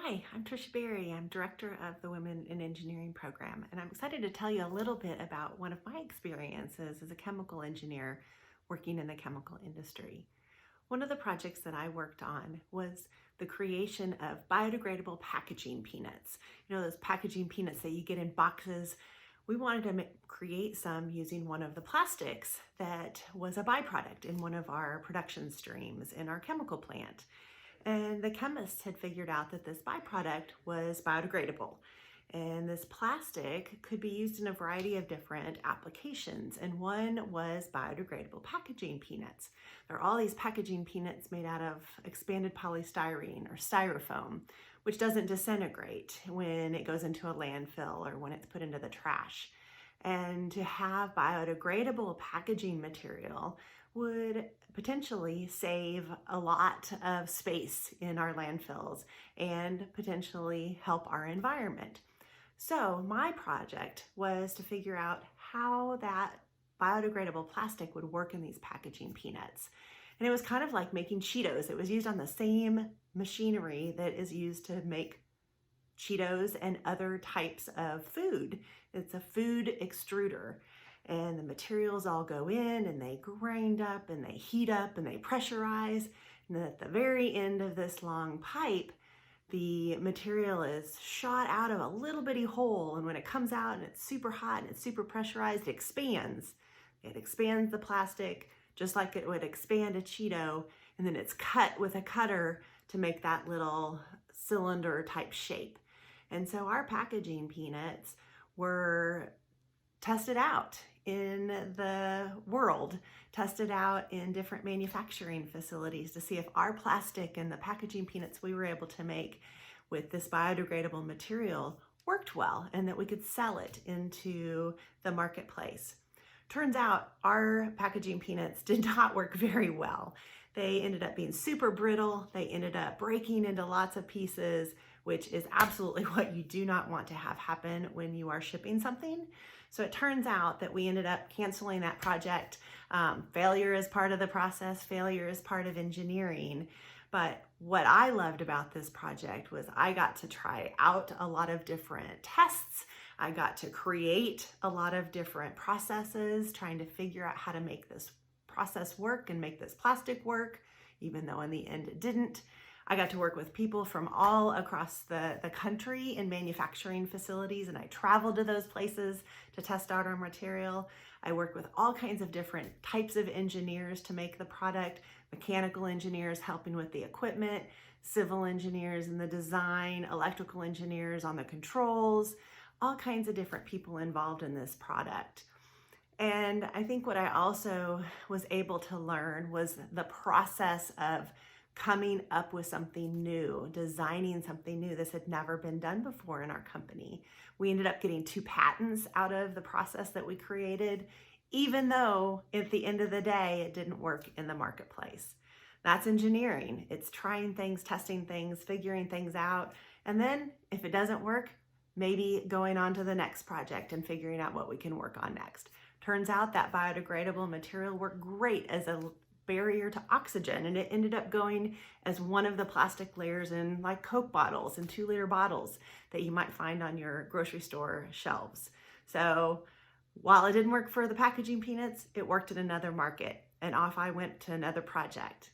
Hi, I'm Tricia Berry. I'm Director of the Women in Engineering program, and I'm excited to tell you a little bit about one of my experiences as a chemical engineer working in the chemical industry. One of the projects that I worked on was the creation of biodegradable packaging peanuts. You know, those packaging peanuts that you get in boxes. We wanted to create some using one of the plastics that was a byproduct in one of our production streams in our chemical plant. And the chemists had figured out that this byproduct was biodegradable. And this plastic could be used in a variety of different applications. And one was biodegradable packaging peanuts. There are all these packaging peanuts made out of expanded polystyrene or styrofoam, which doesn't disintegrate when it goes into a landfill or when it's put into the trash. And to have biodegradable packaging material would potentially save a lot of space in our landfills and potentially help our environment. So my project was to figure out how that biodegradable plastic would work in these packaging peanuts. And it was kind of like making Cheetos. It was used on the same machinery that is used to make Cheetos and other types of food. It's a food extruder. And the materials all go in and they grind up and they heat up and they pressurize. And then at the very end of this long pipe, the material is shot out of a little bitty hole. And when it comes out and it's super hot and it's super pressurized, it expands. It expands the plastic just like it would expand a Cheeto. And then it's cut with a cutter to make that little cylinder type shape. And so our packaging peanuts were tested out in the world, tested out in different manufacturing facilities to see if our plastic and the packaging peanuts we were able to make with this biodegradable material worked well and that we could sell it into the marketplace. Turns out our packaging peanuts did not work very well. They ended up being super brittle. They ended up breaking into lots of pieces, which is absolutely what you do not want to have happen when you are shipping something. So it turns out that we ended up canceling that project. Failure is part of the process. Failure is part of engineering. But what I loved about this project was I got to try out a lot of different tests. I got to create a lot of different processes, trying to figure out how to make this process work and make this plastic work, even though in the end it didn't. I got to work with people from all across the country in manufacturing facilities, and I traveled to those places to test out our material. I worked with all kinds of different types of engineers to make the product, mechanical engineers helping with the equipment, civil engineers in the design, electrical engineers on the controls, all kinds of different people involved in this product. And I think what I also was able to learn was the process of coming up with something new, designing something new. This had never been done before in our company. We ended up getting 2 patents out of the process that we created, even though at the end of the day, it didn't work in the marketplace. That's engineering. It's trying things, testing things, figuring things out. And then if it doesn't work, maybe going on to the next project and figuring out what we can work on next. Turns out that biodegradable material worked great as a barrier to oxygen, and it ended up going as one of the plastic layers in like Coke bottles and 2-liter bottles that you might find on your grocery store shelves. So while it didn't work for the packaging peanuts, it worked in another market, and off I went to another project.